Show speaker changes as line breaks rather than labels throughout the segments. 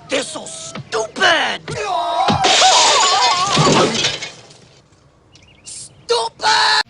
They're so stupid! Stupid!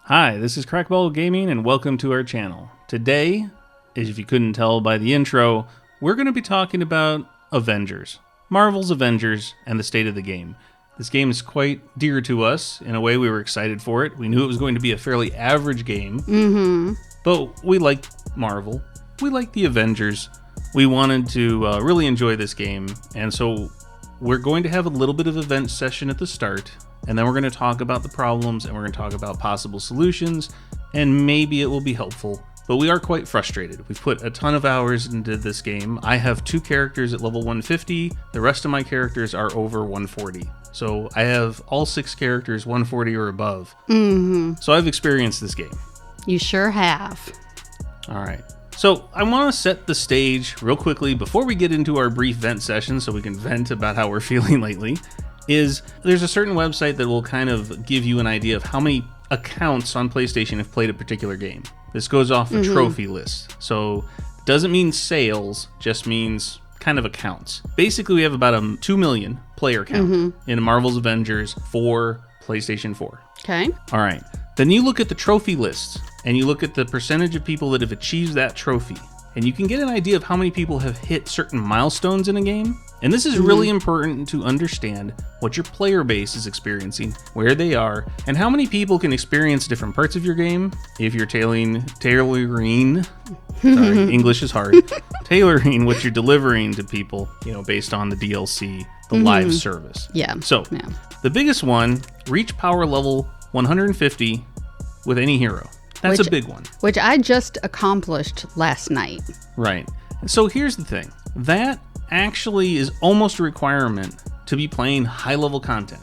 Hi, this is CrackBall Gaming and welcome to our channel. Today, if you couldn't tell by the intro, we're going to be talking about Avengers. Marvel's Avengers and the state of the game. This game is quite dear to us. In a way, we were excited for it. We knew it was going to be a fairly average game. But we like Marvel. We like the Avengers. We wanted to really enjoy this game. And so we're going to have a little bit of event session at the start. And then we're going to talk about the problems and we're going to talk about possible solutions. And maybe it will be helpful. But we are quite frustrated. We've put a ton of hours into this game. I have 2 characters at level 150. The rest of my characters are over 140. So I have all 6 characters 140 or above. So I've experienced this game.
You sure have.
All right. So I want to set the stage real quickly before we get into our brief vent session so we can vent about how we're feeling lately. There's a certain website that will kind of give you an idea of how many accounts on PlayStation have played a particular game. This goes off a trophy list. So it doesn't mean sales, just means kind of accounts. Basically, we have about a 2 million player count in Marvel's Avengers for PlayStation 4.
Okay.
All right. Then you look at the trophy lists and you look at the percentage of people that have achieved that trophy. And you can get an idea of how many people have hit certain milestones in a game. And this is really important to understand what your player base is experiencing, where they are, and how many people can experience different parts of your game if you're tailoring, English is hard, tailoring what you're delivering to people, based on the DLC, the live service.
Yeah.
So, the biggest one, reach power level 150 with any hero. That's a big one.
Which I just accomplished last night.
Right. So here's the thing. That actually is almost a requirement to be playing high-level content.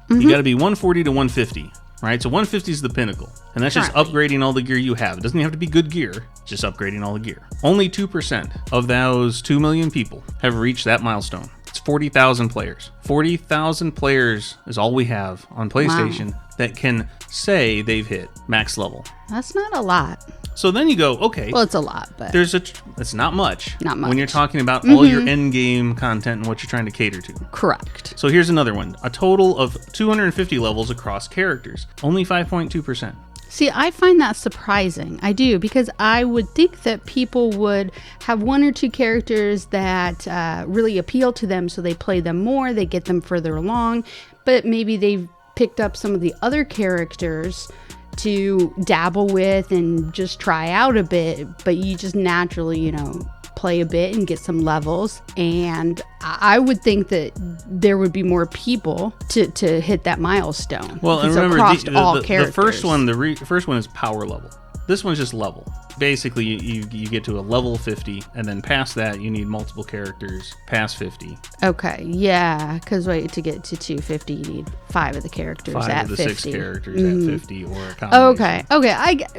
You got to be 140 to 150, right? So 150 is the pinnacle. And that's just upgrading all the gear you have. It doesn't have to be good gear, just upgrading all the gear. Only 2% of those 2 million people have reached that milestone. It's 40,000 players. 40,000 players is all we have on PlayStation that can say they've hit max level.
That's not a lot.
So then you go, okay.
Well, it's a lot, but
it's not much.
Not much.
When you're talking about all your end game content and what you're trying to cater to.
Correct.
So here's another one. A total of 250 levels across characters. Only 5.2%.
See, I find that surprising. I do, because I would think that people would have 1 or 2 characters that really appeal to them, so they play them more, they get them further along, but maybe they've picked up some of the other characters to dabble with and just try out a bit, but you just naturally, play a bit and get some levels. And I would think that there would be more people to hit that milestone.
Well, and remember,
all characters.
The first one is power level. This one's just level. Basically, you get to a level 50, and then past that, you need multiple characters past 50.
Okay, yeah, because to get to 250, you need 5 of the characters at 50.
5 of the 6 characters at 50, or a combination.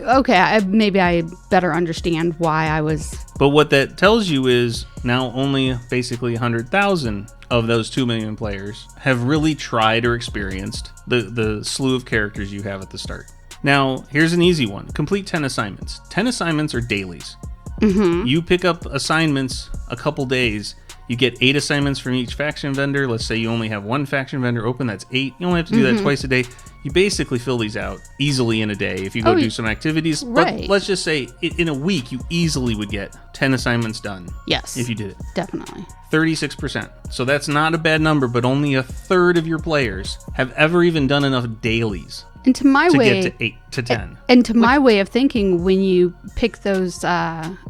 Okay. Maybe I better understand why I was...
But what that tells you is now only basically 100,000 of those 2 million players have really tried or experienced the slew of characters you have at the start. Now, here's an easy one. Complete 10 assignments. 10 assignments are dailies. You pick up assignments a couple days. You get 8 assignments from each faction vendor. Let's say you only have 1 faction vendor open. That's 8. You only have to do that twice a day. You basically fill these out easily in a day if you go do some activities.
Right.
But let's just say in a week, you easily would get 10 assignments done.
Yes.
If you did it.
Definitely.
36%. So that's not a bad number, but only a third of your players have ever even done enough dailies.
And to my way,
get to 8 to 10.
And to my way of thinking, when you pick those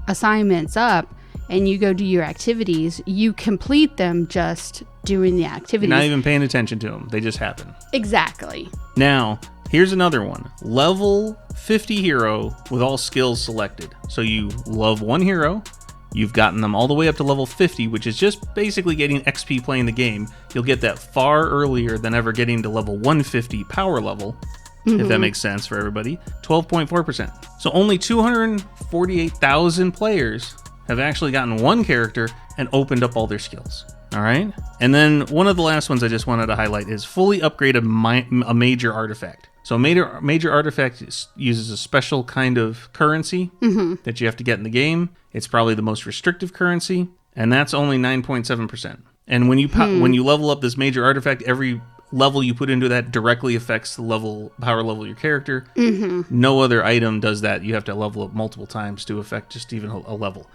assignments up and you go do your activities, you complete them just doing the activities.
You're not even paying attention to them. They just happen.
Exactly.
Now, here's another one. Level 50 hero with all skills selected. So you love one hero. You've gotten them all the way up to level 50, which is just basically getting XP playing the game. You'll get that far earlier than ever getting to level 150 power level, if that makes sense for everybody. 12.4%. So only 248,000 players have actually gotten one character and opened up all their skills. All right. And then one of the last ones I just wanted to highlight is fully upgrade a major artifact. So a major artifact uses a special kind of currency that you have to get in the game. It's probably the most restrictive currency, and that's only 9.7%. And when you level up this major artifact, every level you put into that directly affects the power level of your character. No other item does that. You have to level up multiple times to affect just even a level.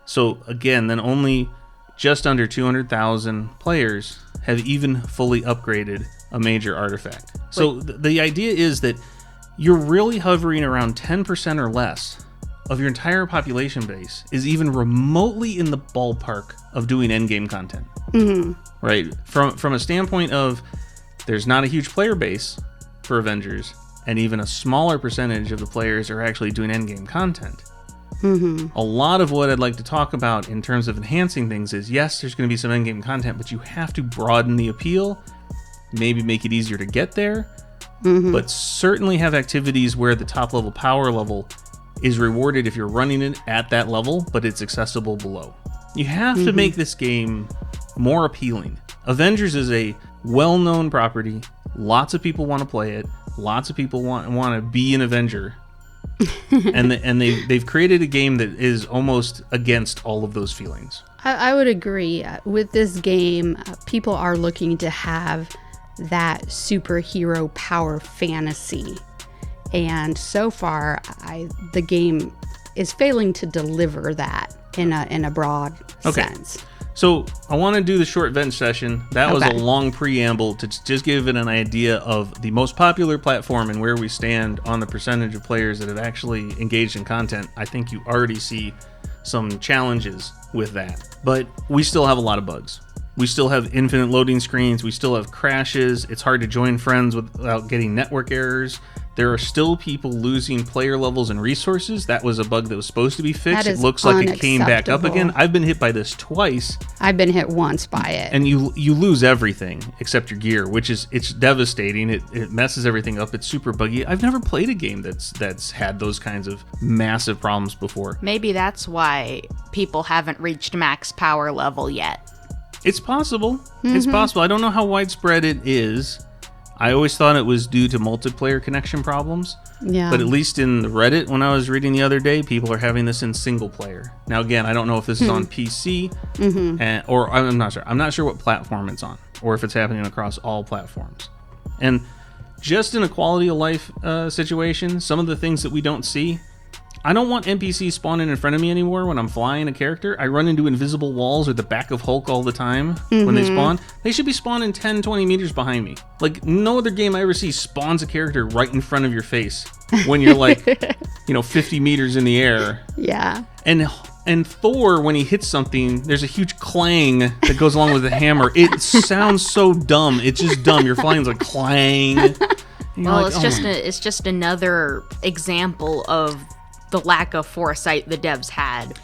So again, then only just under 200,000 players have even fully upgraded a major artifact. So the idea is that you're really hovering around 10% or less of your entire population base is even remotely in the ballpark of doing endgame content. Right? From a standpoint of there's not a huge player base for Avengers, and even a smaller percentage of the players are actually doing endgame content. A lot of what I'd like to talk about in terms of enhancing things is, yes, there's going to be some endgame content, but you have to broaden the appeal, maybe make it easier to get there, but certainly have activities where the top level power level is rewarded if you're running it at that level, but it's accessible below. You have to make this game more appealing. Avengers is a well-known property. Lots of people want to play it. Lots of people want to be an Avenger. and they've created a game that is almost against all of those feelings.
I would agree. With this game, people are looking to have that superhero power fantasy. And so far, the game is failing to deliver that in a broad sense.
So I want to do the short vent session. That was a long preamble to just give it an idea of the most popular platform and where we stand on the percentage of players that have actually engaged in content. I think you already see some challenges with that. But we still have a lot of bugs. We still have infinite loading screens. We still have crashes. It's hard to join friends without getting network errors. There are still people losing player levels and resources. That was a bug that was supposed to be fixed. It looks like it came back up again. I've been hit by this twice.
I've been hit once by it.
And you lose everything except your gear, which it's devastating. It messes everything up. It's super buggy. I've never played a game that's had those kinds of massive problems before.
Maybe that's why people haven't reached max power level yet.
It's possible. It's possible. I don't know how widespread it is. I always thought it was due to multiplayer connection problems.
Yeah.
But at least in the Reddit, when I was reading the other day, people are having this in single player. Now, again, I don't know if this is on PC, or I'm not sure. I'm not sure what platform it's on, or if it's happening across all platforms. And just in a quality of life situation, some of the things that we don't see, I don't want NPCs spawning in front of me anymore when I'm flying a character. I run into invisible walls or the back of Hulk all the time when they spawn. They should be spawning 10, 20 meters behind me. Like, no other game I ever see spawns a character right in front of your face when you're like, 50 meters in the air.
Yeah.
And Thor, when he hits something, there's a huge clang that goes along with the hammer. It sounds so dumb. It's just dumb. Your flying's like clang.
Well, like, it's just another example of the lack of foresight the devs had.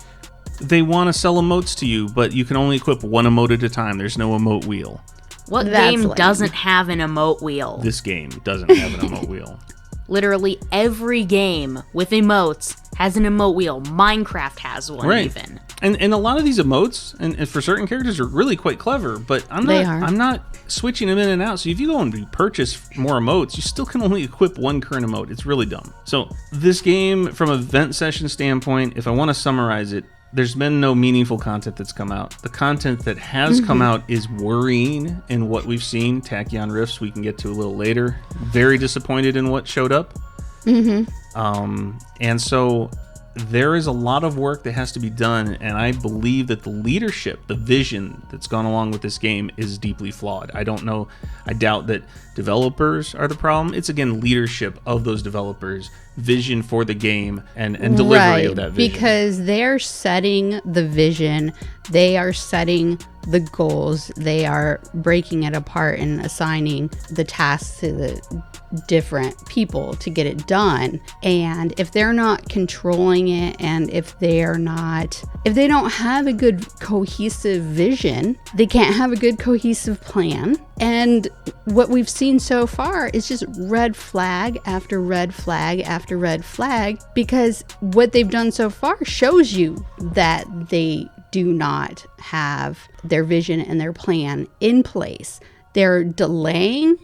They want to sell emotes to you, but you can only equip one emote at a time. There's no emote wheel.
What game doesn't have an emote wheel?
This game doesn't have an emote wheel.
Literally every game with emotes has an emote wheel. Minecraft has one, even.
And a lot of these emotes, and for certain characters, are really quite clever, but I'm not switching them in and out. So if you go and purchase more emotes, you still can only equip one current emote. It's really dumb. So this game, from a vent session standpoint, if I want to summarize it, there's been no meaningful content that's come out. The content that has come out is worrying in what we've seen. Tachyon Rifts we can get to a little later. Very disappointed in what showed up. And so there is a lot of work that has to be done, and I believe that the leadership, the vision that's gone along with this game is deeply flawed. I doubt that developers are the problem. It's, again, leadership of those developers, vision for the game, and delivery of that vision.
Because they're setting the vision, they are setting the goals, they are breaking it apart and assigning the tasks to the different people to get it done. And if they're not controlling it, and if they don't have a good cohesive vision, they can't have a good cohesive plan. And what we've seen so far is just red flag after red flag after red flag, because what they've done so far shows you that they do not have their vision and their plan in place. They're delaying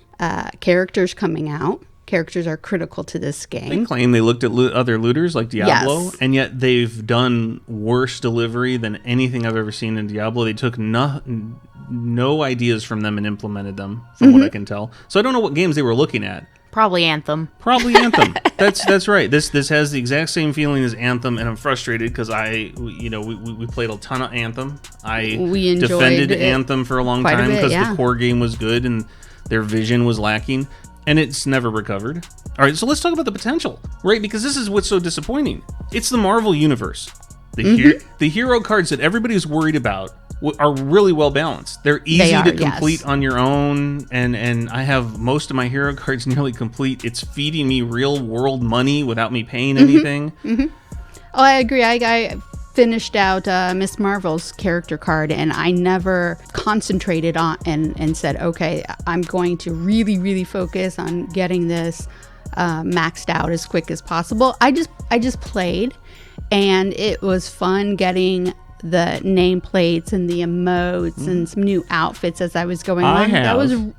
characters coming out. characters are critical to this
They
game.
claim they looked at other looters like Diablo,
Yes.
and yet they've done worse delivery than anything I've ever seen in Diablo. They took no ideas from them and implemented them, from what I can tell. So I don't know what games they were looking at.
Probably Anthem.
Probably Anthem. That's right. This has the exact same feeling as Anthem, and I'm frustrated because we played a ton of Anthem.
We enjoyed
defended
it
Anthem for a long
quite a
time
bit,
because
yeah.
the core game was good and their vision was lacking, and it's never recovered. All right, so let's talk about the potential, right? Because this is what's so disappointing. It's the Marvel Universe. The hero cards that everybody's worried about are really well balanced. They're easy to complete on your own, and I have most of my hero cards nearly complete. It's feeding me real world money without me paying anything.
Oh, I agree. I finished out Miss Marvel's character card, and I never concentrated on and said, okay, I'm going to really, really focus on getting this maxed out as quick as possible. I just played, and it was fun getting the nameplates and the emotes and some new outfits as I was going on.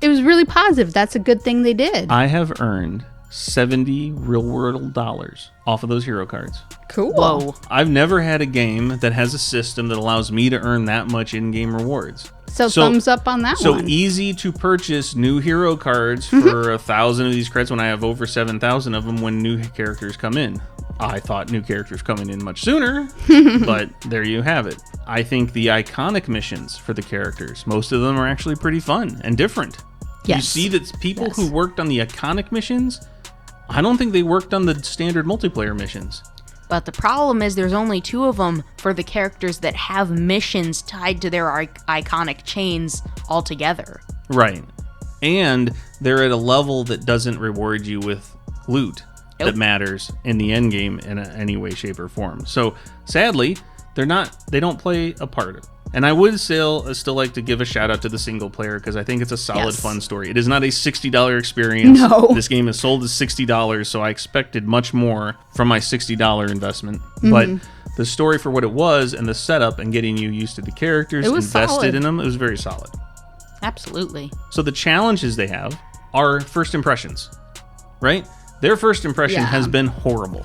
It was really positive. That's a good thing they did.
I have earned $70 real world dollars off of those hero cards.
Cool.
Whoa.
I've never had a game that has a system that allows me to earn that much in-game rewards.
So thumbs up on that one.
So easy to purchase new hero cards for 1,000 of these credits when I have over 7,000 of them when new characters come in. I thought new characters coming in much sooner, but there you have it. I think the iconic missions for the characters, most of them are actually pretty fun and different.
Yes.
You see that people who worked on the iconic missions, I don't think they worked on the standard multiplayer missions.
But the problem is there's only 2 of them for the characters that have missions tied to their iconic chains altogether.
Right. And they're at a level that doesn't reward you with loot that matters in the end game in any way, shape, or form. So sadly, they don't play a part. And I would still like to give a shout out to the single player because I think it's a solid, fun story. It is not a $60 experience.
No.
This game is sold as $60, so I expected much more from my $60 investment. But the story for what it was and the setup and getting you used to the characters, invested in them, it was very solid.
Absolutely.
So the challenges they have are first impressions, right? Their first impression has been horrible,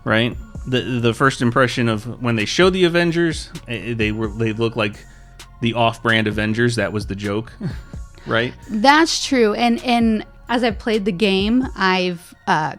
right? The first impression of when they show the Avengers, they look like the off-brand Avengers. That was the joke, right?
That's true. And as I've played the game, I've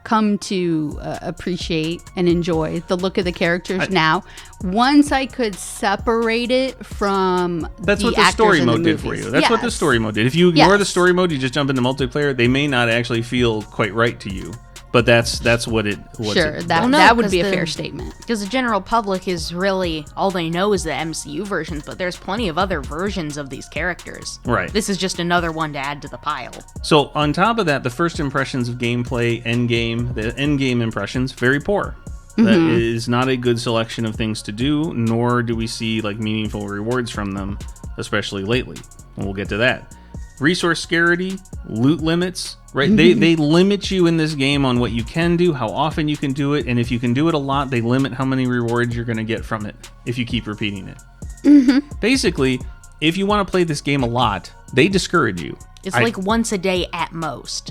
come to appreciate and enjoy the look of the characters now. Once I could separate it from
that's
the
what the
actors
story
in
mode
the
did for
movies.
you. That's what the story mode did. If you ignore the
Yes.
story mode, you just jump into multiplayer. They may not actually feel quite right to you, but that's what it.
Sure, that would be a fair statement.
Because the general public is really, all they know is the MCU versions, but there's plenty of other versions of these characters.
Right.
This is just another one to add to the pile.
So on top of that, the first impressions of gameplay, the endgame impressions, very poor. That is not a good selection of things to do, nor do we see like meaningful rewards from them, especially lately. And we'll get to that. Resource scarcity, loot limits, right? They limit you in this game on what you can do, how often you can do it, and if you can do it a lot, they limit how many rewards you're going to get from it if you keep repeating it. Basically, if you want to play this game a lot, they discourage you.
It's like once a day at most.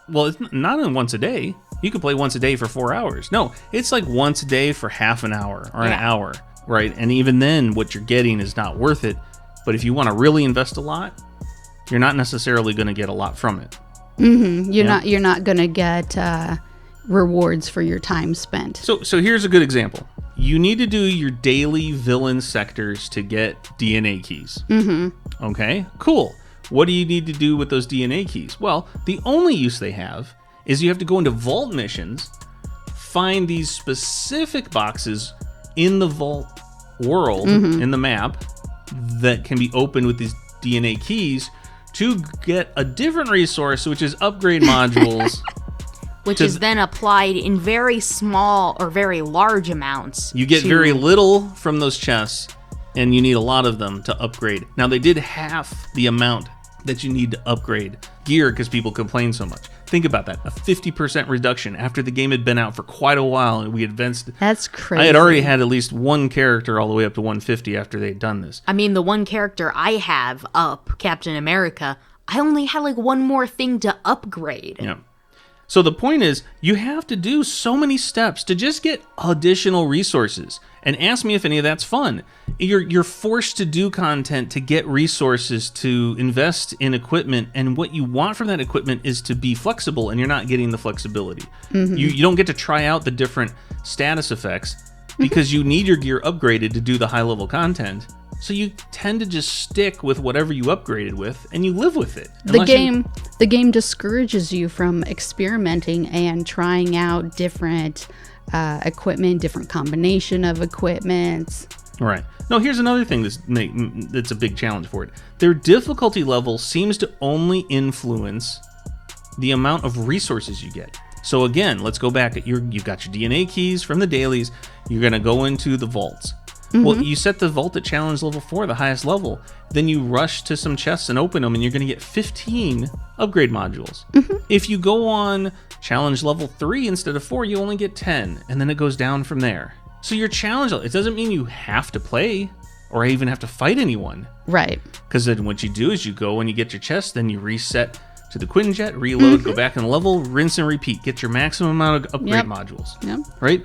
Well, it's not in once a day. You can play once a day for 4 hours. No, it's like once a day for half an hour or an hour, right? And even then, what you're getting is not worth it. But if you want to really invest a lot, you're not necessarily going to get a lot from it.
You're not going to get rewards for your time spent.
So here's a good example. You need to do your daily villain sectors to get DNA keys. Okay, cool. What do you need to do with those DNA keys? Well, the only use they have is you have to go into vault missions, find these specific boxes in the vault world, in the map, that can be opened with these DNA keys to get a different resource, which is upgrade modules.
Which is then applied in very small or very large amounts.
You get very little from those chests, and you need a lot of them to upgrade. Now, they did half the amount that you need to upgrade gear because people complain so much. Think about that. A 50% reduction after the game had been out for quite a while and we advanced.
That's crazy.
I had already had at least one character all the way up to 150 after they'd done this.
I mean, the one character I have up, Captain America, I only had like one more thing to upgrade.
Yeah. So the point is, you have to do so many steps to just get additional resources. And ask me if any of that's fun. You're forced to do content to get resources, to invest in equipment, and what you want from that equipment is to be flexible, and you're not getting the flexibility. You don't get to try out the different status effects because you need your gear upgraded to do the high-level content. So you tend to just stick with whatever you upgraded with, and you live with it.
The game discourages you from experimenting and trying out different equipment, different combination of equipments.
Right. No, here's another thing that's a big challenge for it. Their difficulty level seems to only influence the amount of resources you get. So again, let's go back. You've got your DNA keys from the dailies. You're going to go into the vaults. Well, you set the vault at challenge level 4, the highest level. Then you rush to some chests and open them, and you're going to get 15 upgrade modules. If you go on challenge level 3 instead of 4, you only get 10, and then it goes down from there. So your challenge, it doesn't mean you have to play or even have to fight anyone.
Right.
Because then what you do is you go and you get your chest, then you reset to the Quinjet, reload, go back in the level, rinse and repeat. Get your maximum amount of upgrade modules.
Yep.
Right?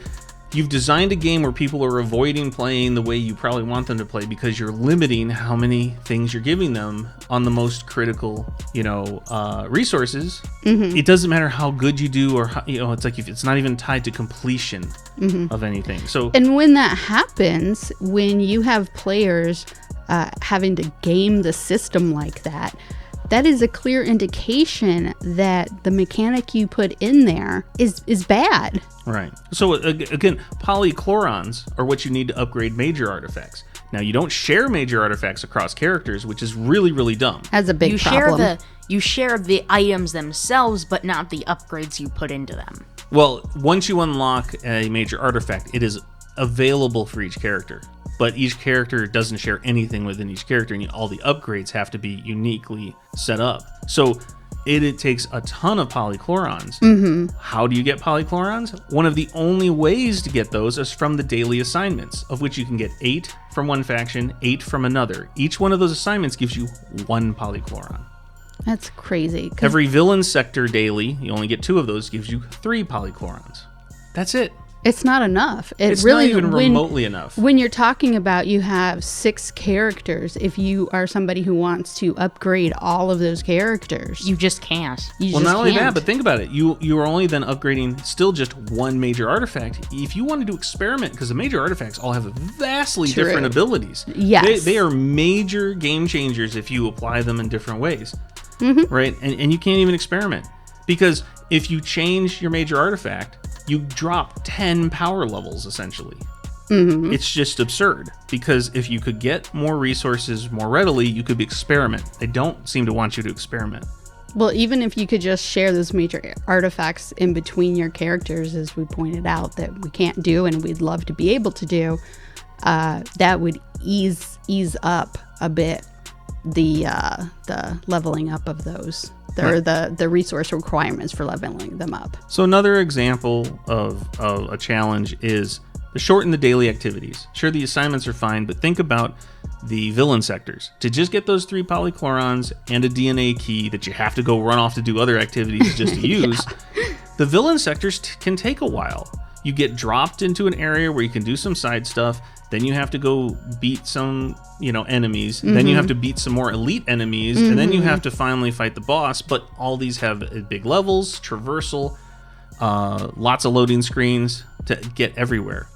You've designed a game where people are avoiding playing the way you probably want them to play because you're limiting how many things you're giving them on the most critical, resources. It doesn't matter how good you do, or how, it's like if it's not even tied to completion of anything. So,
and when that happens, when you have players having to game the system like that, that is a clear indication that the mechanic you put in there is bad.
Right. So again, polychlorons are what you need to upgrade major artifacts. Now, you don't share major artifacts across characters, which is really, really dumb.
That's a big problem.
You share the items themselves, but not the upgrades you put into them.
Well, once you unlock a major artifact, it is available for each character. But each character doesn't share anything within each character, and all the upgrades have to be uniquely set up. So it takes a ton of polychlorons. How do you get polychlorons? One of the only ways to get those is from the daily assignments, of which you can get 8 from one faction, 8 from another. Each one of those assignments gives you 1 polychloron.
That's crazy.
Every villain sector daily, you only get 2 of those, gives you 3 polychlorons. That's it.
It's not enough.
It's really not even remotely enough.
When you're talking about you have 6 characters, if you are somebody who wants to upgrade all of those characters,
you just can't.
Not only that, but think about it. You are only then upgrading still just 1 major artifact. If you wanted to experiment, because the major artifacts all have vastly different abilities.
Yes.
They are major game changers if you apply them in different ways. Right? And you can't even experiment. Because if you change your major artifact, you drop 10 power levels, essentially. It's just absurd, because if you could get more resources more readily, you could experiment. They don't seem to want you to experiment.
Well, even if you could just share those major artifacts in between your characters, as we pointed out, that we can't do and we'd love to be able to do, that would ease up a bit the leveling up of those. Or the resource requirements for leveling them up.
So another example of a challenge is to shorten the daily activities. Sure, the assignments are fine, but think about the villain sectors. To just get those 3 polychlorons and a DNA key that you have to go run off to do other activities just to use, the villain sectors can take a while. You get dropped into an area where you can do some side stuff. Then you have to go beat some, enemies. Then you have to beat some more elite enemies. And then you have to finally fight the boss. But all these have big levels, traversal, lots of loading screens to get everywhere.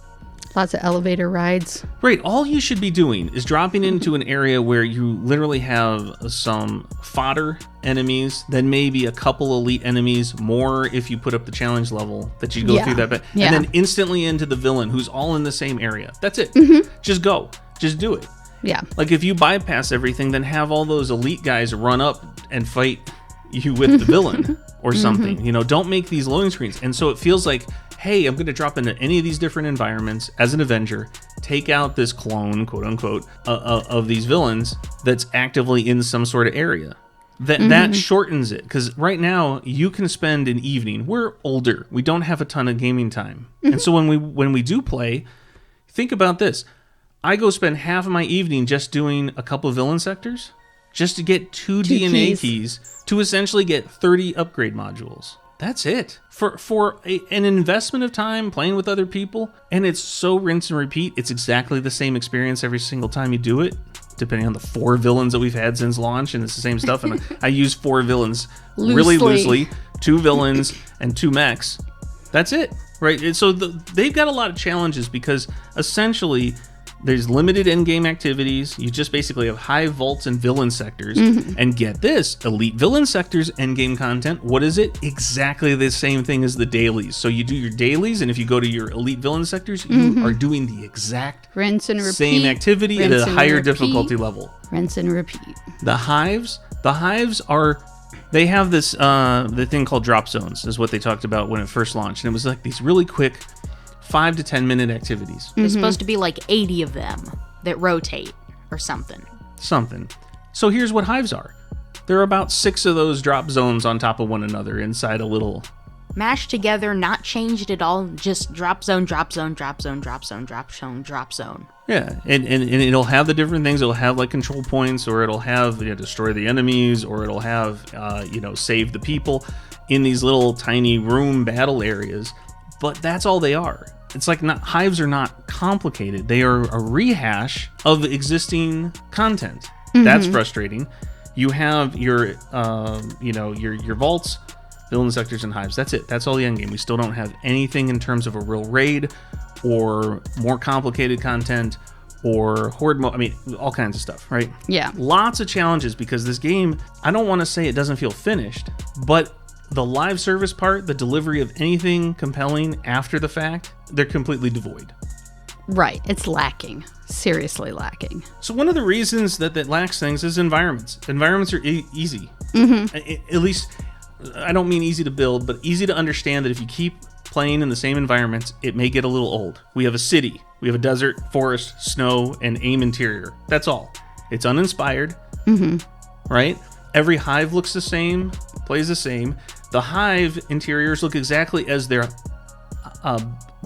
Lots of elevator rides.
Right. All you should be doing is dropping into an area where you literally have some fodder enemies, then maybe a couple elite enemies, more if you put up the challenge level that you go through that bit, and then instantly into the villain who's all in the same area. That's it. Just go. Just do it.
Yeah.
Like if you bypass everything, then have all those elite guys run up and fight you with the villain or something. Don't make these loading screens. And so it feels like, hey, I'm going to drop into any of these different environments as an Avenger, take out this clone, quote unquote, of these villains that's actively in some sort of area. That shortens it, because right now you can spend an evening. We're older. We don't have a ton of gaming time. And so when we do play, think about this. I go spend half of my evening just doing a couple of villain sectors just to get 2 DNA keys to essentially get 30 upgrade modules. That's it. For an investment of time playing with other people, and it's so rinse and repeat. It's exactly the same experience every single time you do it, depending on the 4 villains that we've had since launch, and it's the same stuff. And I use 4 villains really loosely, 2 villains and 2 mechs. That's it, right? And so they've got a lot of challenges because essentially there's limited in-game activities. You just basically have hive vaults and villain sectors. And get this, elite villain sectors end-game content. What is it? Exactly the same thing as the dailies. So you do your dailies, and if you go to your elite villain sectors, you are doing the exact
Rinse and repeat.
same activity at a higher difficulty level.
Rinse and repeat.
The hives are... They have this the thing called drop zones, is what they talked about when it first launched. And it was like these really quick 5 to 10 minute activities.
There's supposed to be like 80 of them that rotate or something.
So here's what hives are. There are about 6 of those drop zones on top of one another inside a little...
Mashed together, not changed at all, just drop zone, drop zone, drop zone, drop zone, drop zone, drop zone.
Yeah, and it'll have the different things. It'll have like control points, or it'll have destroy the enemies, or it'll have save the people in these little tiny room battle areas. But that's all they are. It's like hives are not complicated. They are a rehash of existing content. That's frustrating. You have your vaults, villain sectors, and hives. That's it. That's all the end game. We still don't have anything in terms of a real raid or more complicated content or horde mode. I mean, all kinds of stuff, right?
Yeah.
Lots of challenges because this game, I don't want to say it doesn't feel finished, but the live service part, the delivery of anything compelling after the fact, they're completely devoid.
Right. It's lacking. Seriously lacking.
So one of the reasons that lacks things is environments. Environments are easy. At least, I don't mean easy to build, but easy to understand that if you keep playing in the same environments, it may get a little old. We have a city. We have a desert, forest, snow, and AIM interior. That's all. It's uninspired, right? Every hive looks the same, plays the same. The hive interiors look exactly as their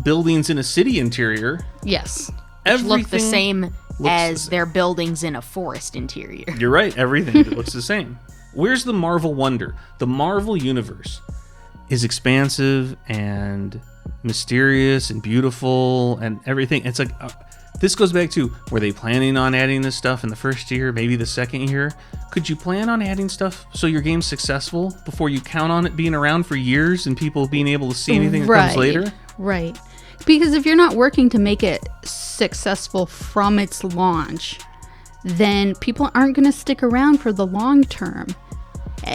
buildings in a city interior.
Yes.
Everything
look the same as their buildings in a forest interior.
You're right. Everything looks the same. Where's the Marvel wonder? The Marvel universe is expansive and mysterious and beautiful and everything. It's like, this goes back to, were they planning on adding this stuff in the first year, maybe the second year? Could you plan on adding stuff so your game's successful before you count on it being around for years and people being able to see anything that comes later?
Right. Because if you're not working to make it successful from its launch, then people aren't going to stick around for the long term.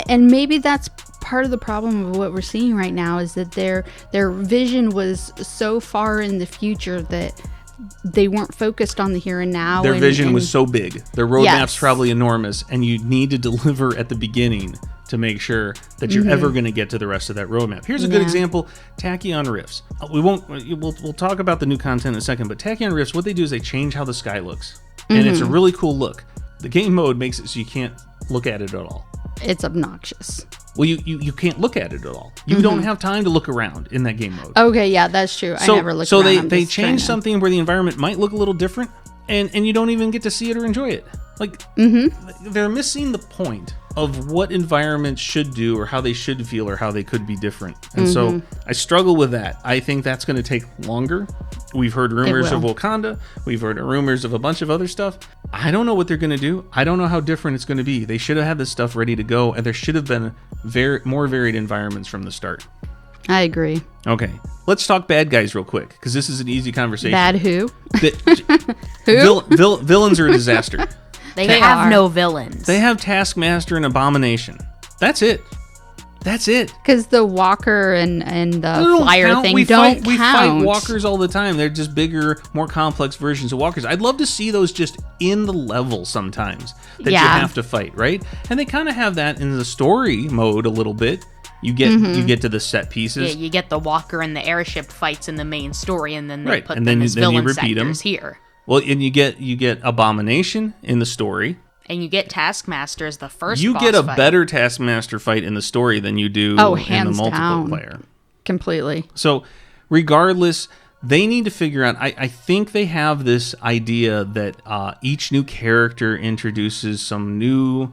And maybe that's part of the problem of what we're seeing right now, is that their vision was so far in the future that they weren't focused on the here and now.
Their vision was so big. Their roadmap's probably enormous, and you need to deliver at the beginning to make sure that you're ever going to get to the rest of that roadmap. Here's a good example: Tachyon Rifts. We'll talk about the new content in a second, but Tachyon Rifts, what they do is they change how the sky looks, and it's a really cool look. The game mode makes it so you can't look at it at all.
It's obnoxious.
Well, you can't look at it at all. You don't have time to look around in that game mode.
Okay, yeah, that's true. I never looked around.
So they changed something where the environment might look a little different, and you don't even get to see it or enjoy it. Like, they're missing the point of what environments should do or how they should feel or how they could be different. And so I struggle with that. I think that's going to take longer. We've heard rumors of Wakanda. We've heard rumors of a bunch of other stuff. I don't know what they're going to do. I don't know how different it's going to be. They should have had this stuff ready to go, and there should have been more varied environments from the start.
I agree.
Okay, let's talk bad guys real quick, because this is an easy conversation.
Bad who?
Who? Villains are a disaster.
They have no villains.
They have Taskmaster and Abomination. That's it. That's it.
Because the Walker and the Flyer thing don't count.
We fight Walkers all the time. They're just bigger, more complex versions of Walkers. I'd love to see those just in the level sometimes that you have to fight, right? And they kind of have that in the story mode a little bit. You get to the set pieces.
Yeah, you get the Walker and the airship fights in the main story, and then they put
and
them as villain
repeat
sectors here.
Well, and you get Abomination in the story.
And you get Taskmaster as the first
You
boss
get a
fight.
better Taskmaster fight in the story than you do in the multiplayer.
Completely.
So, regardless, they need to figure out... I think they have this idea that each new character introduces some new,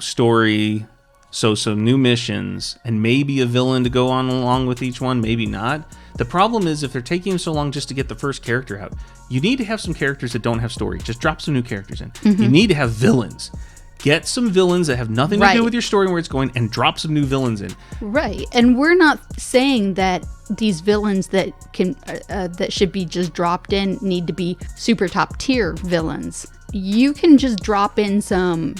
story So new missions and maybe a villain to go on along with each one, maybe not. The problem is if they're taking so long just to get the first character out, you need to have some characters that don't have story. Just drop some new characters in. You need to have villains. Get some villains that have nothing to do with your story and where it's going, and drop some new villains in.
Right, and we're not saying that these villains that can that should be just dropped in need to be super top tier villains. You can just drop in some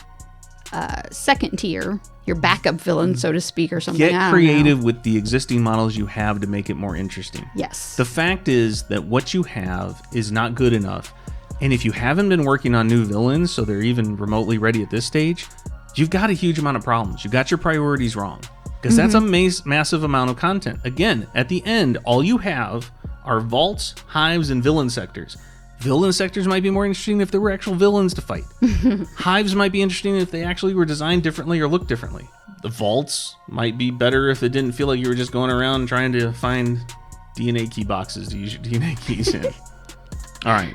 second tier, your backup villain, so to speak, or something.
Get creative with the existing models you have to make it more interesting.
Yes.
The fact is that what you have is not good enough. And if you haven't been working on new villains, so they're even remotely ready at this stage, you've got a huge amount of problems. You got your priorities wrong. Because that's a massive amount of content. Again, at the end, all you have are vaults, hives, and villain sectors. Villain sectors might be more interesting if there were actual villains to fight. Hives might be interesting if they actually were designed differently or looked differently. The vaults might be better if it didn't feel like you were just going around trying to find DNA key boxes to use your DNA keys in. All right.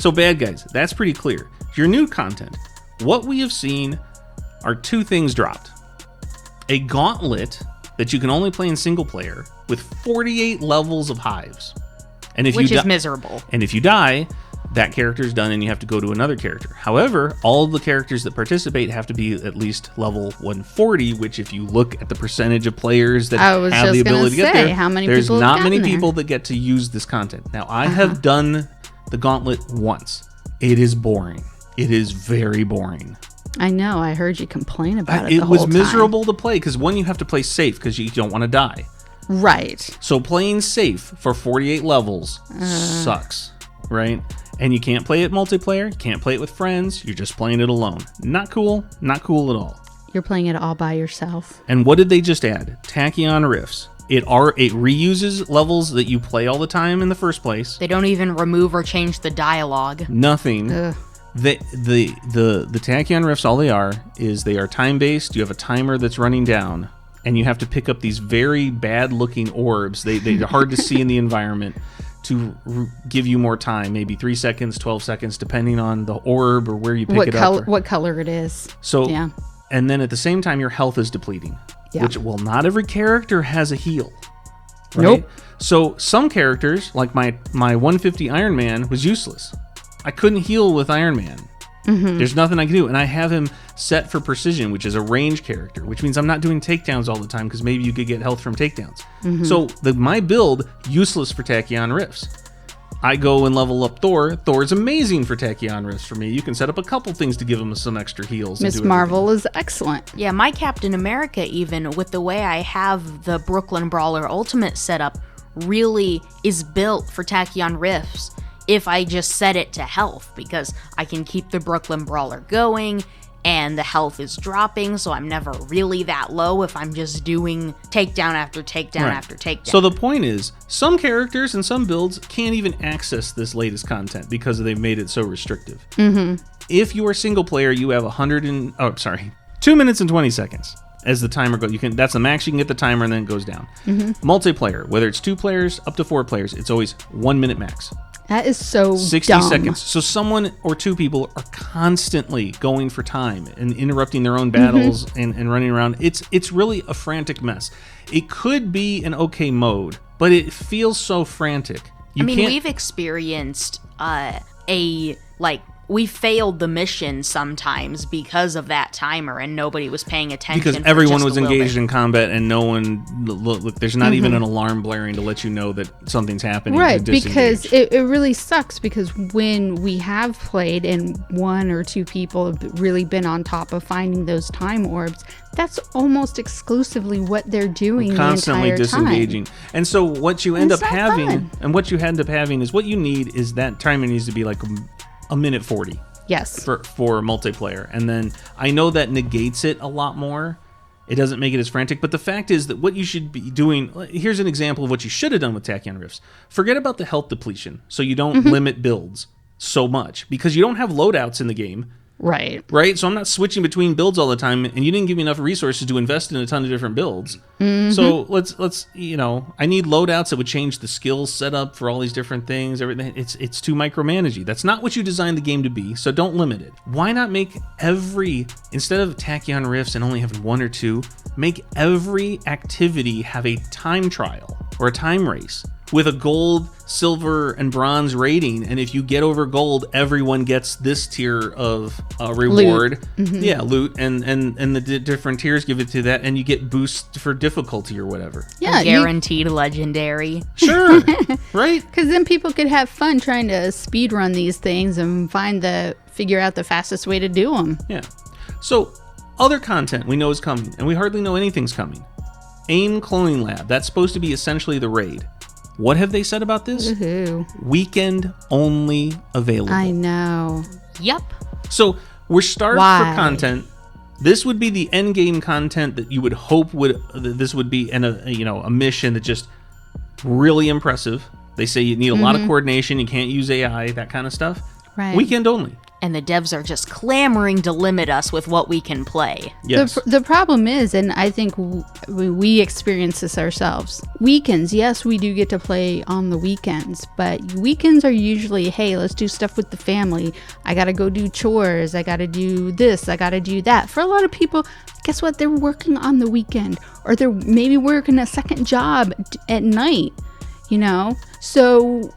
So bad guys, that's pretty clear. Your new content. What we have seen are two things dropped. A gauntlet that you can only play in single player with 48 levels of hives. And if
Which is miserable.
And if you die, that character's done and you have to go to another character. However, all of the characters that participate have to be at least level 140, which if you look at the percentage of players that have the ability to get there,
how many
there's
people
not
have
many
gotten
people that get to use this content. Now, I have done the gauntlet once. It is boring. It is very boring.
I know. I heard you complain about it.
It
the
was
whole
miserable to play because one, you have to play safe because you don't want to die.
Right.
So playing safe for 48 levels sucks, right? And you can't play it multiplayer. You can't play it with friends. You're just playing it alone. Not cool. Not cool at all.
You're playing it all by yourself.
And what did they just add? Tachyon Rifts. It reuses levels that you play all the time in the first place.
They don't even remove or change the dialogue.
Nothing.
Ugh.
The Tachyon Rifts, all they are is they are time-based. You have a timer that's running down, and you have to pick up these very bad-looking orbs. They're hard to see in the environment to give you more time, maybe 3 seconds, 12 seconds, depending on the orb or where you pick it up.
What color it is.
So,
yeah.
And then at the same time, your health is depleting.
Yeah.
Which, well, not every character has a heal. Right?
Nope.
So some characters, like my 150 Iron Man, was useless. I couldn't heal with Iron Man. There's nothing I can do. And I have him set for precision, which is a range character, which means I'm not doing takedowns all the time because maybe you could get health from takedowns. So my build, useless for Tachyon Rifts. I go and level up Thor. Thor's amazing for Tachyon Rifts for me. You can set up a couple things to give him some extra heals.
Miss Marvel is excellent.
Yeah, my Captain America, even with the way I have the Brooklyn Brawler Ultimate set up, really is built for Tachyon Rifts if I just set it to health, because I can keep the Brooklyn Brawler going and the health is dropping, so I'm never really that low if I'm just doing takedown after takedown after takedown.
So the point is, some characters and some builds can't even access this latest content because they've made it so restrictive. If you are single player, you have 2 minutes and 20 seconds as the timer goes. That's the max you can get the timer, and then it goes down. Multiplayer, whether it's 2 players up to 4 players, it's always 1 minute max.
That is so
60
dumb.
seconds. So someone or 2 people are constantly going for time and interrupting their own battles and running around. It's really a frantic mess. It could be an okay mode, but it feels so frantic.
We've experienced we failed the mission sometimes because of that timer and nobody was paying attention.
Because everyone was engaged in combat and no one, look, there's not even an alarm blaring to let you know that something's happening.
Right, because it really sucks, because when we have played and 1 or 2 people have really been on top of finding those time orbs, that's almost exclusively what they're doing
constantly
the entire
disengaging.
time.
And so what you end up
It's not
having,
fun.
and what you end up having is what you need is that timer needs to be like a minute 40.
Yes.
For multiplayer. And then I know that negates it a lot more. It doesn't make it as frantic. But the fact is that what you should be doing, here's an example of what you should have done with Tachyon Rifts. Forget about the health depletion so you don't limit builds so much, because you don't have loadouts in the game.
Right.
Right? So I'm not switching between builds all the time, and you didn't give me enough resources to invest in a ton of different builds. So let's I need loadouts that would change the skills setup for all these different things, everything. It's too micromanagey. That's not what you designed the game to be, so don't limit it. Why not make instead of Tachyon Rifts and only having one or two, make every activity have a time trial or a time race with a gold, silver, and bronze rating, and if you get over gold, everyone gets this tier of reward. Loot. Yeah, loot, and the different tiers give it to that, and you get boosts for difficulty or whatever.
Yeah,
Guaranteed legendary.
Sure, right?
Because then people could have fun trying to speed run these things and figure out the fastest way to do them.
Yeah. So, other content we know is coming, and we hardly know anything's coming. AIM Cloning Lab, that's supposed to be essentially the raid. What have they said about this? Weekend only available.
I know.
Yep.
So we're starved
Why?
for content. This would be the end game content that you would hope this would be a mission that just really impressive. They say you need a lot of coordination. You can't use AI, that kind of stuff.
Right.
Weekend only.
And the devs are just clamoring to limit us with what we can play.
Yes.
The problem is, and I think we experience this ourselves, weekends, yes, we do get to play on the weekends, but weekends are usually, hey, let's do stuff with the family. I got to go do chores. I got to do this. I got to do that. For a lot of people, guess what? They're working on the weekend, or they're maybe working a second job at night, So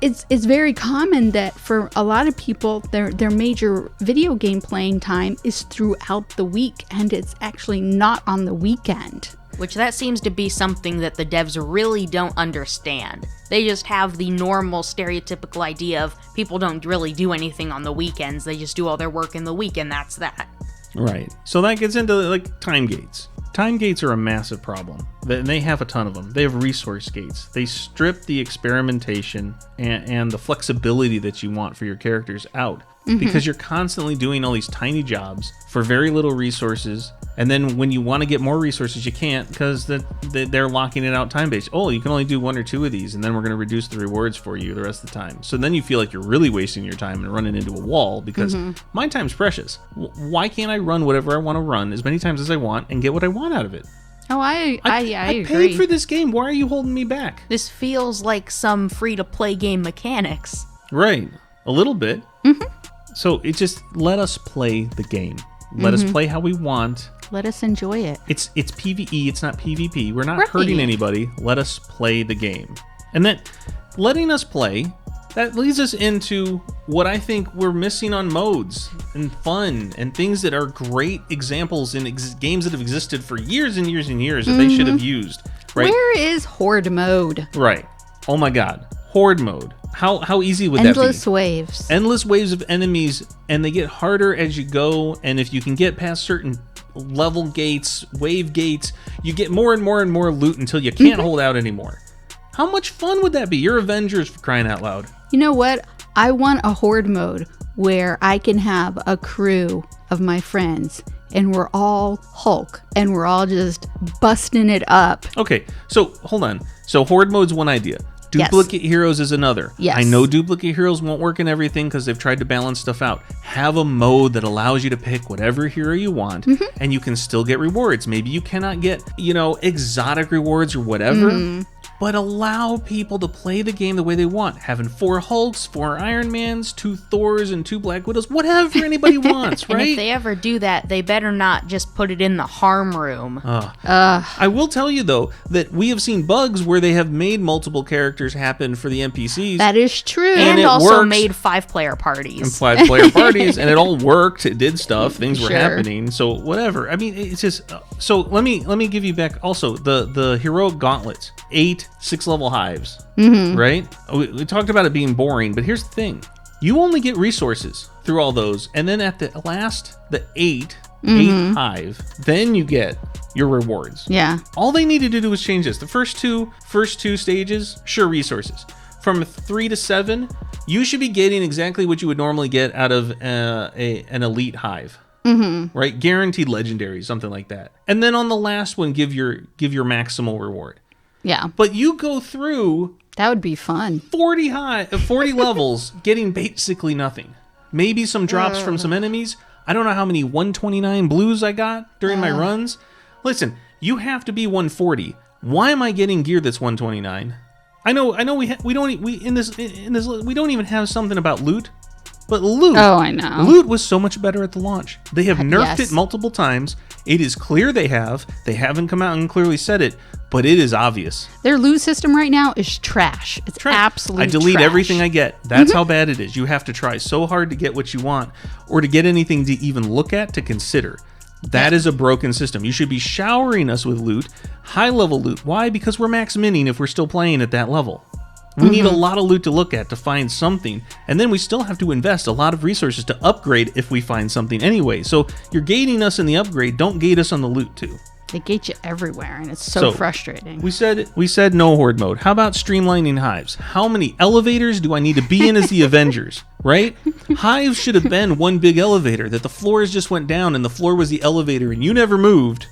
it's very common that for a lot of people, their major video game playing time is throughout the week, and it's actually not on the weekend.
Which that seems to be something that the devs really don't understand. They just have the normal stereotypical idea of people don't really do anything on the weekends. They just do all their work in the week, and that's that.
Right. So that gets into time gates. Time gates are a massive problem. They have a ton of them. They have resource gates. They strip the experimentation and the flexibility that you want for your characters out. Because you're constantly doing all these tiny jobs for very little resources, and then when you want to get more resources, you can't because they're locking it out time-based. Oh, you can only do one or two of these, and then we're going to reduce the rewards for you the rest of the time. So then you feel like you're really wasting your time and running into a wall because my time's precious. Why can't I run whatever I want to run as many times as I want and get what I want out of it?
Oh, I
I
agree.
paid for this game. Why are you holding me back?
This feels like some free-to-play game mechanics.
Right. A little bit. So it just let us play the game. Let us play how we want.
Let us enjoy it.
It's PvE, it's not PvP. We're not
Right.
hurting anybody. Let us play the game. And then letting us play, that leads us into what I think we're missing on modes and fun and things that are great examples in games that have existed for years and years and years that they should have used. Right?
Where is Horde mode?
Right. Oh my God. Horde mode. How easy would that be?
Endless waves.
Endless waves of enemies, and they get harder as you go, and if you can get past certain level gates, wave gates, you get more and more and more loot until you can't hold out anymore. How much fun would that be? You're Avengers, for crying out loud.
You know what? I want a Horde mode where I can have a crew of my friends, and we're all Hulk, and we're all just busting it up.
Okay, so hold on. So Horde mode's one idea. Duplicate heroes is another.
Yes.
I know duplicate heroes won't work in everything because they've tried to balance stuff out. Have a mode that allows you to pick whatever hero you want, and you can still get rewards. Maybe you cannot get, exotic rewards or whatever, but allow people to play the game the way they want. Having 4 Hulks, 4 Iron Mans, 2 Thors, and 2 Black Widows, whatever anybody wants, right?
And if they ever do that, they better not just put it in the harm room.
I will tell you, though, that we have seen bugs where they have made multiple characters happen for the NPCs.
That is true.
And
it
also
works.
made 5-player parties.
And 5-player parties, and it all worked. It did stuff. Things were
Sure.
happening. So whatever. I mean, it's just. So let me give you back also the heroic gauntlets. 8 6-level hives. Right. We talked about it being boring, but here's the thing: you only get resources through all those, and then at the 8 hive, then you get your rewards.
Yeah.
All they needed to do was change this. The first two stages, sure, resources. From 3 to 7, you should be getting exactly what you would normally get out of an elite hive. Right? Guaranteed legendary, something like that. And then on the last one, give your maximal reward.
Yeah.
But you go through
That would be fun.
40 levels getting basically nothing. maybe some drops from some enemies. I don't know how many 129 blues I got during my runs. Listen, you have to be 140. Why am I getting gear that's 129? I know we don't even have something about loot. But loot.
Oh, I know.
Loot was so much better at the launch. They have nerfed
Yes.
it multiple times. It is clear they have. They haven't come out and clearly said it, but it is obvious.
Their loot system right now is trash. It's absolute
I delete
trash.
everything I get. That's how bad it is. You have to try so hard to get what you want or to get anything to even look at, to consider. That is a broken system. You should be showering us with loot, high-level loot. Why? Because we're max mining if we're still playing at that level. We need a lot of loot to look at to find something, and then we still have to invest a lot of resources to upgrade if we find something anyway. So you're gating us in the upgrade, don't gate us on the loot too.
They gate you everywhere, and it's so frustrating.
We said no horde mode. How about streamlining hives? How many elevators do I need to be in as the Avengers, right? Hives should have been one big elevator, that the floors just went down and the floor was the elevator and you never moved,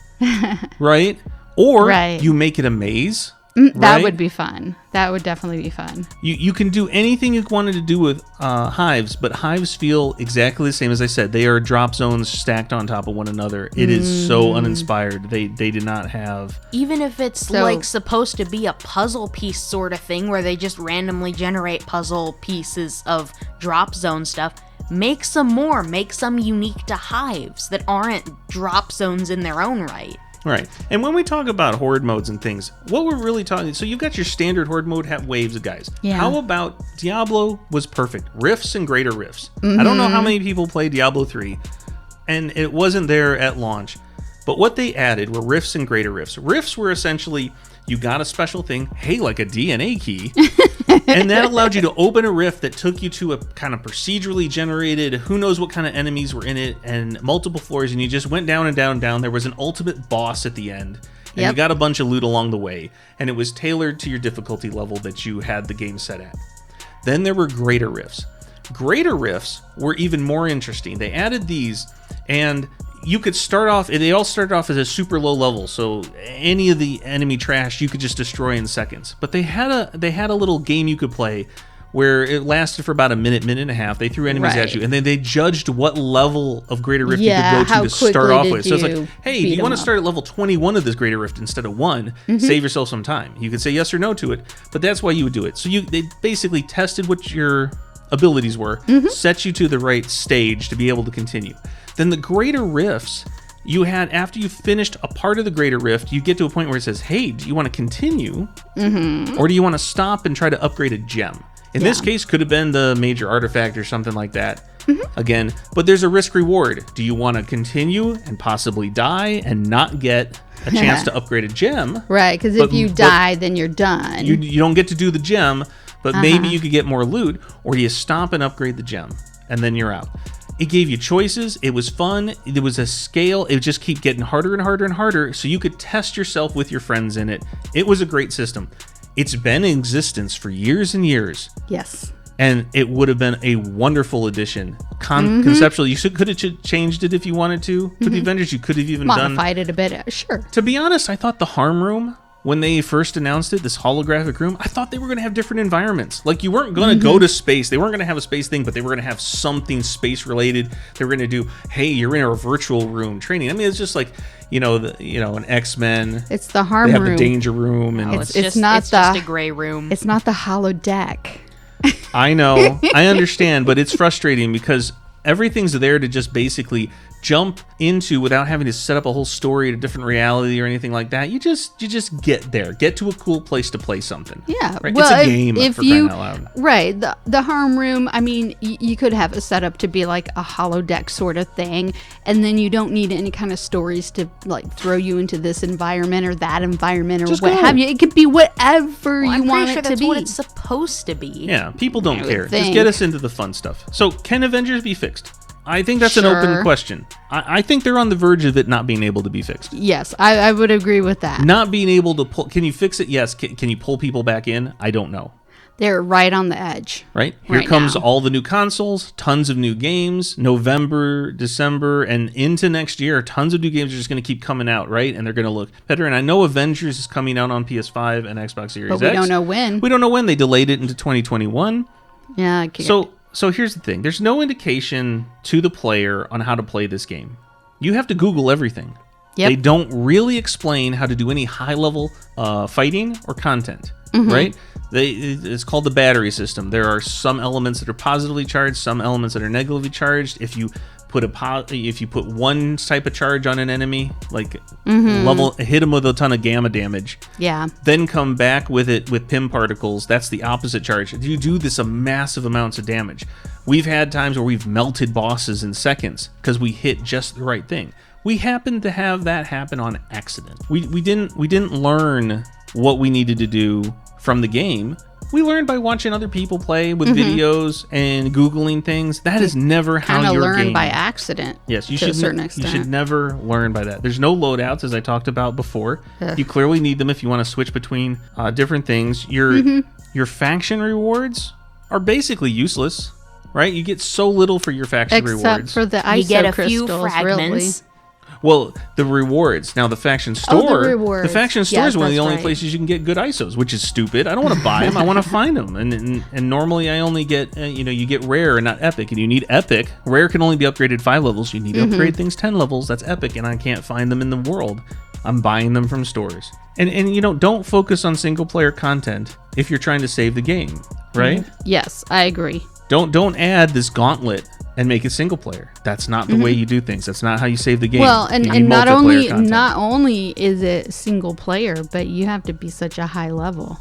right? Or you make it a maze.
That would be fun. That would definitely be fun.
You can do anything you wanted to do with hives, but hives feel exactly the same as I said. They are drop zones stacked on top of one another. It is so uninspired. They did not have...
Even if it's like supposed to be a puzzle piece sort of thing where they just randomly generate puzzle pieces of drop zone stuff, make some more. Make some unique to hives that aren't drop zones in their own right.
Right. And when we talk about horde modes and things, what we're really talking... So you've got your standard horde mode, have waves of guys.
Yeah.
How about Diablo was perfect. Rifts and greater rifts. I don't know how many people play Diablo 3, and it wasn't there at launch. But what they added were rifts and greater rifts. Rifts were essentially, you got a special thing, hey, like a DNA key, and that allowed you to open a rift that took you to a kind of procedurally generated, who knows what kind of enemies were in it, and multiple floors, and you just went down and down and down. There was an ultimate boss at the end, and you got a bunch of loot along the way, and it was tailored to your difficulty level that you had the game set at. Then there were greater rifts. Greater rifts were even more interesting. They added these, and you could start off, they all started off as a super low level, so any of the enemy trash you could just destroy in seconds. But they had a little game you could play where it lasted for about a minute and a half. They threw enemies at you, and then they judged what level of greater rift you could go to start off with. So it's like, hey, do you want to start at level 21 of this greater rift instead of 1? Save yourself some time. You could say yes or no to it, but that's why you would do it. So they basically tested what your abilities were, set you to the right stage to be able to continue. Then the greater rifts, you had, after you finished a part of the greater rift, you get to a point where it says, hey, do you want to continue? Or do you want to stop and try to upgrade a gem? In this case, could have been the major artifact or something like that. Again, but there's a risk reward. Do you want to continue and possibly die and not get a chance to upgrade a gem?
Right, because if you die, then you're done.
You don't get to do the gem, but maybe you could get more loot, or do you stop and upgrade the gem, and then you're out. It gave you choices. It was fun. There was a scale. It would just keep getting harder and harder and harder, so you could test yourself with your friends in it. It was a great system. It's been in existence for years and years.
Yes.
And it would have been a wonderful addition. Conceptually, you could have changed it if you wanted to. For the Avengers, you could have even
modified it a bit. Sure.
To be honest, I thought the harm room, when they first announced it, this holographic room, I thought they were going to have different environments. Like, you weren't going to go to space. They weren't going to have a space thing, but they were going to have something space related. They were going to do, hey, you're in a virtual room training. I mean, it's just like, an X-Men.
It's the harm
room. They
room.
have the danger room. And
it's just a gray room.
It's not the holodeck.
I know. I understand, but it's frustrating because everything's there to just basically jump into without having to set up a whole story at a different reality or anything like that. You just get there, get to a cool place to play something.
Yeah,
right?
Well,
it's a game for crying out loud.
Right, the harm room. I mean, you could have it set up to be like a holodeck sort of thing, and then you don't need any kind of stories to like throw you into this environment or that environment or
just
what have you. It could be whatever you want it to be.
That's what it's supposed to be.
Yeah, people don't care. Just get us into the fun stuff. So, can Avengers be fixed? I think that's an open question. I think they're on the verge of it not being able to be fixed.
Yes, I would agree with that.
Not being able to pull... Can you fix it? Yes. Can you pull people back in? I don't know.
They're right on the edge.
Right? Here comes all the new consoles, tons of new games, November, December, and into next year, tons of new games are just going to keep coming out, right? And they're going to look better. And I know Avengers is coming out on PS5 and Xbox Series X.
But we don't know when.
We don't know when. They delayed it into 2021.
Yeah.
So... So here's the thing. There's no indication to the player on how to play this game. You have to Google everything.
Yep.
They don't really explain how to do any high-level fighting or content, right? It's called the battery system. There are some elements that are positively charged, some elements that are negatively charged. If you put one type of charge on an enemy, like hit them with a ton of gamma damage, then come back with it with PIM particles, that's the opposite charge. You do this a massive amounts of damage. We've had times where we've melted bosses in seconds because we hit just the right thing. We happened to have that happen on accident. We didn't learn what we needed to do from the game. We learned by watching other people play with videos and Googling things. That is never how your
learn
game...
by accident.
Yes,
to a certain extent.
You should never learn by that. There's no loadouts, as I talked about before. You clearly need them if you want to switch between different things. Your faction rewards are basically useless, right? You get so little for your faction rewards.
Except for the ISO
You get a
crystals,
few fragments.
really.
Well, the rewards. Now, the faction store.
the rewards.
The faction store is one of the
that's
only
right.
places you can get good ISOs, which is stupid. I don't want to buy them. I want to find them. And normally I only get, you get rare and not epic. And you need epic. Rare can only be upgraded 5 levels. You need to upgrade things 10 levels. That's epic. And I can't find them in the world. I'm buying them from stores. And don't focus on single player content if you're trying to save the game, right?
Yes, I agree.
Don't add this gauntlet and make it single player. That's not the way you do things. That's not how you save the game.
Well, and
You need
not
multiplayer content.
only is it single player, but you have to be such a high level.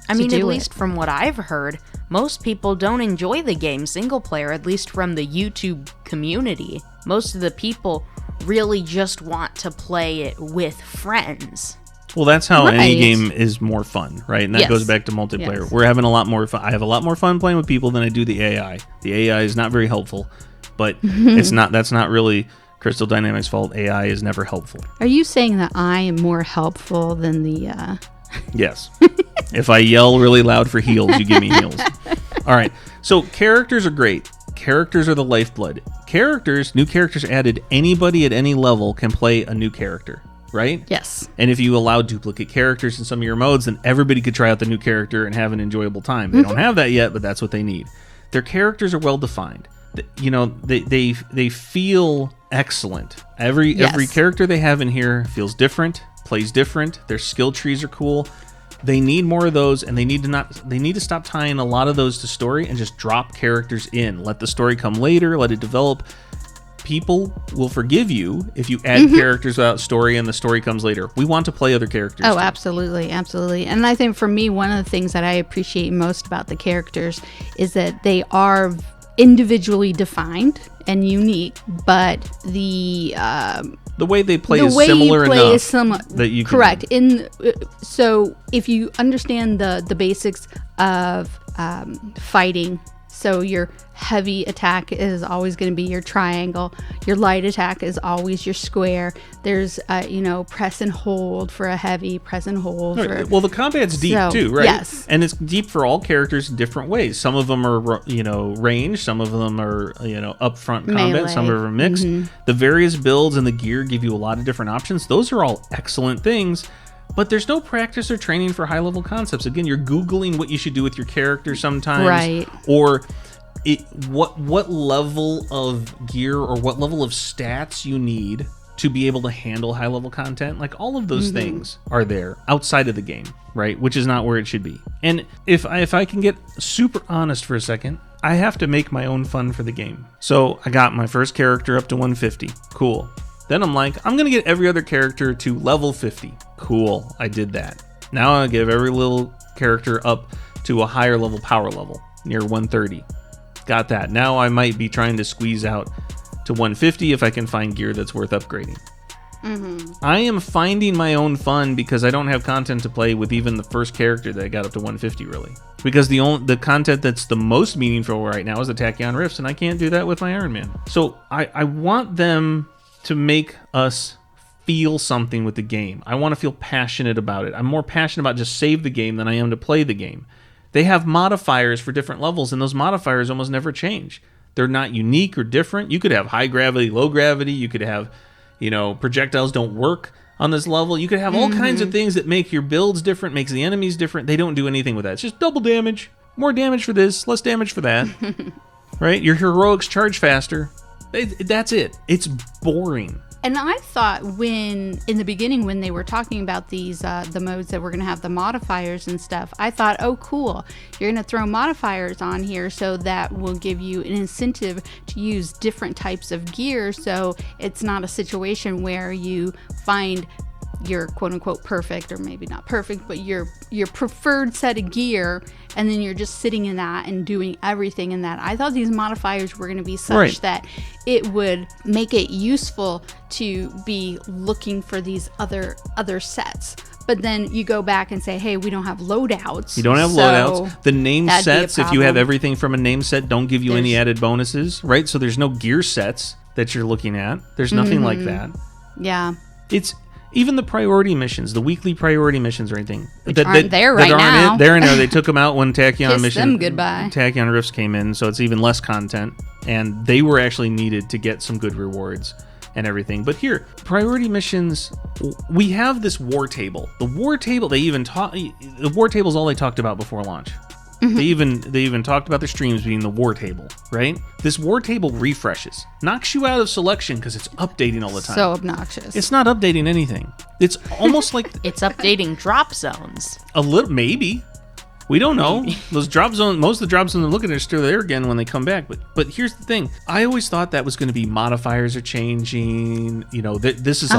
I mean,
do
at
it.
least from what I've heard, most people don't enjoy the game single player, at least from the YouTube community. Most of the people really just want to play it with friends.
Well, that's how any
Right.
game is more fun, right? And that
Yes.
goes back to multiplayer.
Yes.
We're having a lot more fun. I have a lot more fun playing with people than I do the AI. The AI is not very helpful, but that's not really Crystal Dynamics' fault. AI is never helpful.
Are you saying that I am more helpful than the...
Yes. If I yell really loud for heals, you give me heals. All right. So characters are great. Characters are the lifeblood. New characters added. Anybody at any level can play a new character, right?
Yes.
And if you allow duplicate characters in some of your modes, then everybody could try out the new character and have an enjoyable time. They don't have that yet, but that's what they need. Their characters are well defined. They feel excellent. Every character they have in here feels different, plays different. Their skill trees are cool. They need more of those, and they need to stop tying a lot of those to story and just drop characters in. Let the story come later, let it develop. People will forgive you if you add characters without story and the story comes later. We want to play other characters.
Oh,
too.
absolutely. Absolutely. And I think for me, one of the things that I appreciate most about the characters is that they are individually defined and unique, but the
way they play is similar enough that you can...
Correct. So if you understand the basics of fighting, so your heavy attack is always going to be your triangle. Your light attack is always your square. There's, press and hold for a heavy, press and hold.
Well, the combat's deep too, right?
Yes.
And it's deep for all characters in different ways. Some of them are, range. Some of them are, upfront combat.
Melee.
Some of them are mixed. The various builds and the gear give you a lot of different options. Those are all excellent things. But there's no practice or training for high-level concepts. Again, you're Googling what you should do with your character sometimes.
Right.
Or what level of gear or what level of stats you need to be able to handle high-level content. Like, all of those things are there outside of the game, right? Which is not where it should be. And if I can get super honest for a second, I have to make my own fun for the game. So I got my first character up to 150. Cool. Then I'm like, I'm going to get every other character to level 50. Cool, I did that. Now I give every little character up to a higher level power level, near 130. Got that. Now I might be trying to squeeze out to 150 if I can find gear that's worth upgrading. I am finding my own fun because I don't have content to play with even the first character that I got up to 150, really. Because the content that's the most meaningful right now is the Tachyon Rifts, and I can't do that with my Iron Man. So I want them to make us feel something with the game. I want to feel passionate about it. I'm more passionate about just save the game than I am to play the game. They have modifiers for different levels, and those modifiers almost never change. They're not unique or different. You could have high gravity, low gravity. You could have, projectiles don't work on this level. You could have all kinds of things that make your builds different, makes the enemies different. They don't do anything with that. It's just double damage, more damage for this, less damage for that. right? Your heroics charge faster. That's it. It's boring.
And I thought in the beginning, when they were talking about these, the modes that we're going to have the modifiers and stuff, I thought, oh, cool. You're going to throw modifiers on here, so that will give you an incentive to use different types of gear. So it's not a situation where you find your quote unquote perfect, or maybe not perfect, but your preferred set of gear, and then you're just sitting in that and doing everything in that. I thought these modifiers were going to be such that it would make it useful to be looking for these other sets. But then you go back and say, hey, we don't have loadouts.
You don't have loadouts. The name sets, if you have everything from a name set, don't give you any added bonuses, right? So there's no gear sets that you're looking at. There's nothing like that.
Yeah.
It's even the priority missions, the weekly priority missions or anything.
Which aren't there right now.
They're in there. They took them out when Tachyon
Kiss them goodbye.
Tachyon Rifts came in, so it's even less content. And they were actually needed to get some good rewards and everything. But here, priority missions, we have this war table. The war table, the war table is all they talked about before launch. They even talked about the streams being the war table, right? This war table refreshes, knocks you out of selection because it's updating all the time.
So obnoxious.
It's not updating anything. It's almost like
it's updating drop zones.
A little, maybe. We don't know. Those drop zones, most of the drop zones I'm looking at are still there again when they come back. But here's the thing. I always thought that was going to be modifiers are changing. You know, this is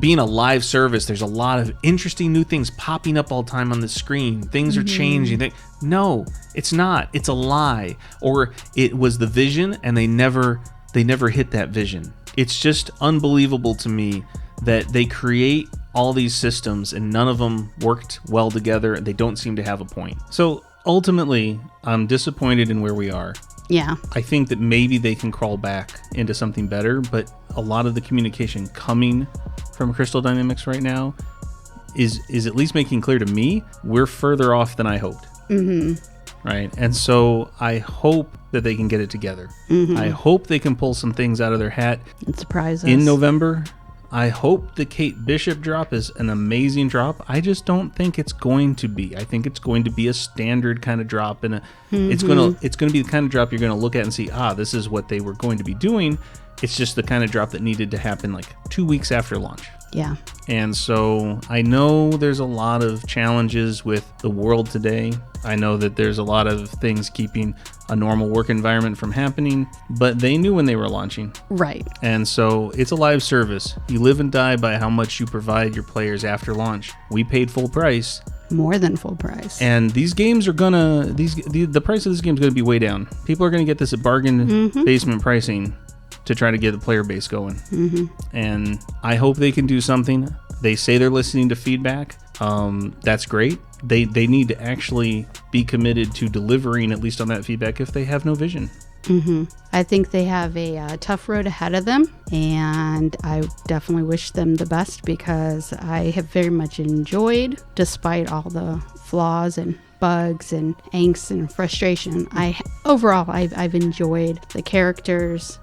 being a live service. There's a lot of interesting new things popping up all the time on the screen. Things are changing. No, it's not. It's a lie. Or it was the vision and they never hit that vision. It's just unbelievable to me that they create all these systems and none of them worked well together and they don't seem to have a point. So ultimately, I'm disappointed in where we are.
Yeah.
I think that maybe they can crawl back into something better, but a lot of the communication coming from Crystal Dynamics right now is at least making clear to me we're further off than I hoped. Right? And so I hope that they can get it together. I hope they can pull some things out of their hat
and surprise us
in November. I hope the Kate Bishop drop is an amazing drop. I just don't think it's going to be. I think it's going to be a standard kind of drop, and it's going to be the kind of drop you're going to look at and see, this is what they were going to be doing. It's just the kind of drop that needed to happen like 2 weeks after launch.
Yeah.
And so I know there's a lot of challenges with the world today. I know that there's a lot of things keeping a normal work environment from happening, but they knew when they were launching.
Right.
And so it's a live service. You live and die by how much you provide your players after launch. We paid full price.
More than full price.
And these games are the price of this game is going to be way down. People are going to get this at bargain basement pricing to try to get the player base going. And I hope they can do something. They say they're listening to feedback. That's great. They need to actually be committed to delivering, at least on that feedback, if they have no vision.
I think they have a tough road ahead of them, and I definitely wish them the best because I have very much enjoyed, despite all the flaws and bugs and angst and frustration. Overall, I've enjoyed the characters.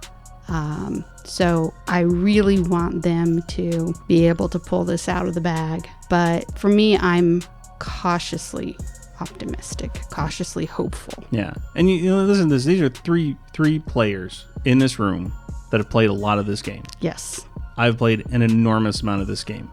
So I really want them to be able to pull this out of the bag. But for me, I'm cautiously optimistic, cautiously hopeful.
Yeah. And you know, listen to this. These are three players in this room that have played a lot of this game.
Yes.
I've played an enormous amount of this game.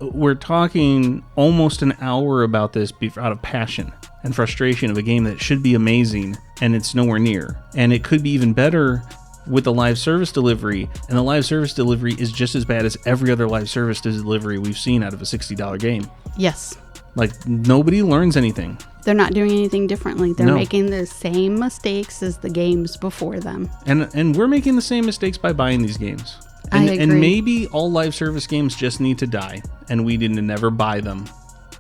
We're talking almost an hour about this out of passion and frustration of a game that should be amazing, and it's nowhere near. And it could be even better with the live service delivery, and the live service delivery is just as bad as every other live service delivery we've seen out of a $60 game.
Yes.
Like, nobody learns anything.
They're not doing anything differently. They're making the same mistakes as the games before them.
And we're making the same mistakes by buying these games.
I agree.
And maybe all live service games just need to die, and we need to never buy them.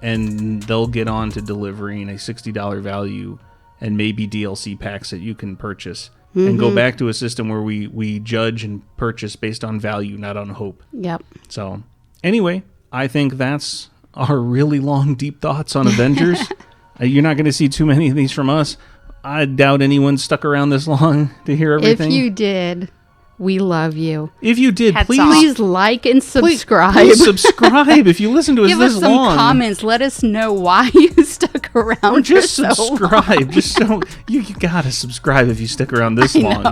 And they'll get on to delivering a $60 value and maybe DLC packs that you can purchase. And go back to a system where we judge and purchase based on value, not on hope.
Yep.
So, anyway, I think that's our really long, deep thoughts on Avengers. You're not going to see too many of these from us. I doubt anyone stuck around this long to hear everything.
If you did, We love you.
If you did,
Hats
please,
off.
Please like and subscribe.
please subscribe if you listen to us
Give
this
us some
long.
comments. Let us know why you stuck around.
Or just
for so long.
subscribe. Just so you gotta subscribe if you stick around this long.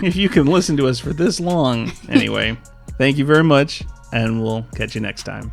If you can listen to us for this long. Anyway, thank you very much, and we'll catch you next time.